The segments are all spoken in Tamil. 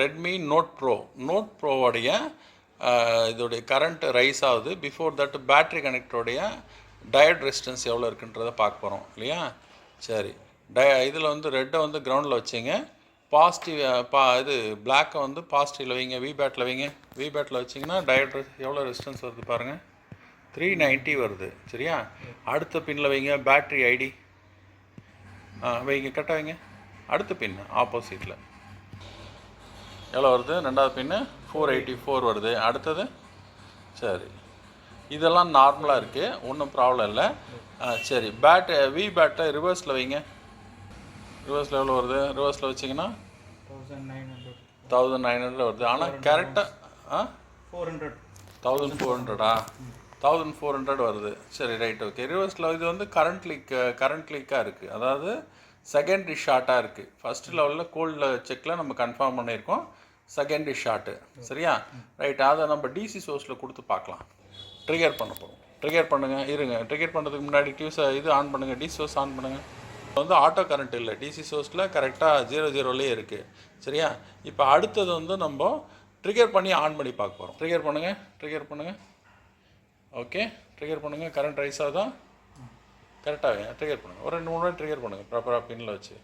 ரெட்மி நோட் ப்ரோவோடைய இதோடைய கரண்ட் ரைஸ் ஆகுது. பிஃபோர் தட் பேட்ரி கனெக்டருடைய டயோட் ரெசிஸ்டன்ஸ் எவ்வளோ இருக்குன்றதை பார்க்க போகிறோம் இல்லையா? சரி, இதில் வந்து ரெட்டை வந்து கிரவுண்டில் வச்சிங்க, பாசிட்டிவ் இது பிளாக்கை வந்து பாசிட்டிவில் வைங்க, விபேட்டில் வைங்க. விபேட்டில் வச்சிங்கன்னா டயோட் எவ்வளோ ரெசிஸ்டன்ஸ் வருது பாருங்கள், 390 வருது. சரியா? அடுத்த பின்னில் வைங்க பேட்ரி ஐடி வைங்க, கரெக்டாக வைங்க. அடுத்த பின் ஆப்போசிட்டில் எவ்வளோ வருது? ரெண்டாவது பின்னு 484 வருது. அடுத்தது சரி, இதெல்லாம் நார்மலாக இருக்குது, ஒன்றும் ப்ராப்ளம் இல்லை. சரி, விபேட்டை ரிவர்ஸில் வைங்க. ரிவர்ஸில் எவ்வளோ வருது? ரிவர்ஸில் வச்சிங்கன்னா 1900 வருது. ஆனால் கரெக்டாக 1400 1400 வருது. சரி, ரைட், ஓகே. ரிவர்ஸில் இது வந்து கரண்ட் லீக்காக இருக்குது, அதாவது செகண்டரி ஷார்ட்டாக இருக்குது. ஃபஸ்ட்டு லெவலில் கோல்டு செக்கில் நம்ம கன்ஃபார்ம் பண்ணியிருக்கோம், செகண்டரி ஷார்ட்டு. சரியா? ரைட், அதை நம்ம டிசி சோர்ஸில் கொடுத்து பார்க்கலாம். ட்ரிகர் பண்ண போகிறோம். ட்ரிகர் பண்ணுங்கள், இருங்க. ட்ரிகர் பண்ணுறதுக்கு முன்னாடி இது ஆன் பண்ணுங்கள், டிசி சோர்ஸ் ஆன் பண்ணுங்கள். வந்து ஆட்டோ கரண்ட் இல்லை, டிசி சோர்ஸில் கரெக்டாக 00லே இருக்குது. சரியா? இப்போ அடுத்தது வந்து நம்ம ட்ரிகர் பண்ணி ஆன் பண்ணி பார்க்க போகிறோம். ட்ரிகர் பண்ணுங்கள். ஓகே, ட்ரிகர் பண்ணுங்கள். கரண்ட் ரைஸ் ஆகுதா? கரெக்டாக ட்ரிகர் பண்ணுங்கள். ஒரு 2-3 வாட்டி ட்ரிகர் பண்ணுங்கள் ப்ராப்பராக பின்னில் வச்சு.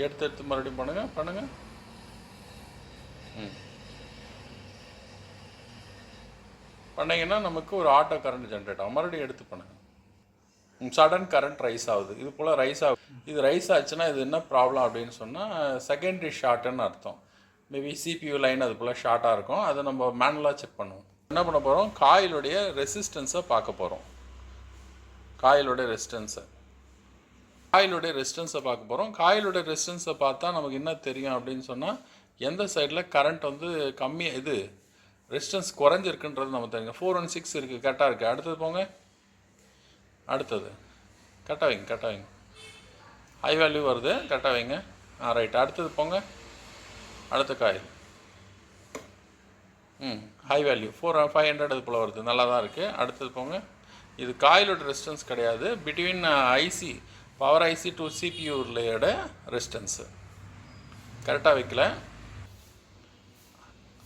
எடுத்து மறுபடியும் பண்ணுங்கள். பண்ணிங்கன்னா நமக்கு ஒரு ஆட்டோ கரண்ட் ஜென்ரேட் ஆகும். மறுபடியும் எடுத்து பண்ணுங்கள். சடன் கரண்ட் ரைஸ் ஆகுது. இது போல் ரைஸ் ஆகுது. இது ரைஸ் ஆச்சுன்னா இது என்ன ப்ராப்ளம் அப்படின்னு சொன்னால் செகண்டரி ஷார்ட்டுன்னு அர்த்தம். மேபி சிபியூ லைன் அது போல் ஷார்ட்டாக இருக்கும். அதை நம்ம மேனுவலாக செக் பண்ணுவோம். என்ன பண்ண போகிறோம்? காயிலுடைய ரெசிஸ்டன்ஸை பார்க்க போகிறோம். காயிலுடைய ரெசிஸ்டன்ஸை பார்த்தா நமக்கு என்ன தெரியும் அப்படின்னு சொன்னால், எந்த சைடில் கரண்ட் வந்து கம்மியாக ரெசிஸ்டன்ஸ் குறைஞ்சிருக்குன்றது நம்ம தெரியுங்க. 416 இருக்குது, கரெக்டாக இருக்குது. அடுத்தது போங்க. அடுத்தது கரெக்டாக வைங்க. ஹை வேல்யூ வருது, கரெக்டாக வைங்க. ரைட், அடுத்தது போங்க. அடுத்த காயில் ஹை வேல்யூ 500 அது போல் வருது, நல்லா தான் இருக்குது. அடுத்தது போங்க. இது காயிலோட ரெசிஸ்டன்ஸ் கிடையாது, between IC power IC to CPU ரிலேயோட ரெசிஸ்டன்ஸு. கரெக்டாக வைக்கல,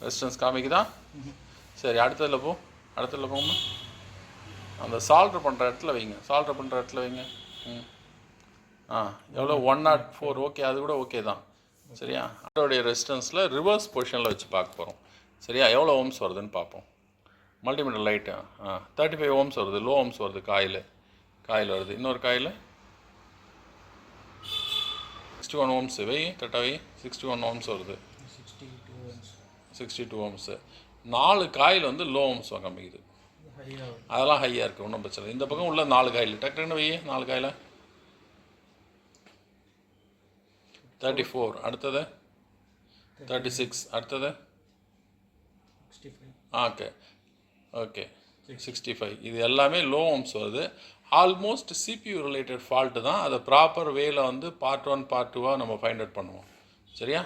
ரெசிஸ்டன்ஸ் காமிக்குதா? சரி, அடுத்ததில் போங்க. அந்த சால்ட்ரு பண்ணுற இடத்துல வைங்க. எவ்வளோ 104. ஓகே, அது கூட ஓகே தான். சரியா? அதோடைய ரெசிஸ்டன்ஸில் ரிவர்ஸ் பொசிஷனில் வச்சு பார்க்க போகிறோம். சரியா? எவ்வளோ ஓம்ஸ் வருதுன்னு பார்ப்போம். மல்டிமீட்டர் லைட்டு 35 ஓம்ஸ் வருது. லோ ஓம்ஸ் வருது. காயில் வருது. இன்னொரு காயில் 61 ஓம்ஸு. கரெக்டாக 61 ஓம்ஸ் வருது. 62 ஓம்ஸு. 4 காயில் வந்து லோ ஓம்ஸ் காமிக்குது. அதெல்லாம் ஹையாக இருக்குது, ஒன்றும் பிரச்சனை இல்லை. இந்த பக்கம் உள்ள 4 காயில் டக்குன்னு 4 காயில் 34. அடுத்தது 36. அடுத்தது ஓகே 65. இது எல்லாமே லோ ஓம்ஸ் வருது. ஆல்மோஸ்ட் சிபியூ ரிலேட்டட் ஃபால்ட்டு தான். அதை ப்ராப்பர் வேல வந்து பார்ட் 1 பார்ட் 2 நம்ம ஃபைண்ட் அவுட் பண்ணுவோம். சரியா?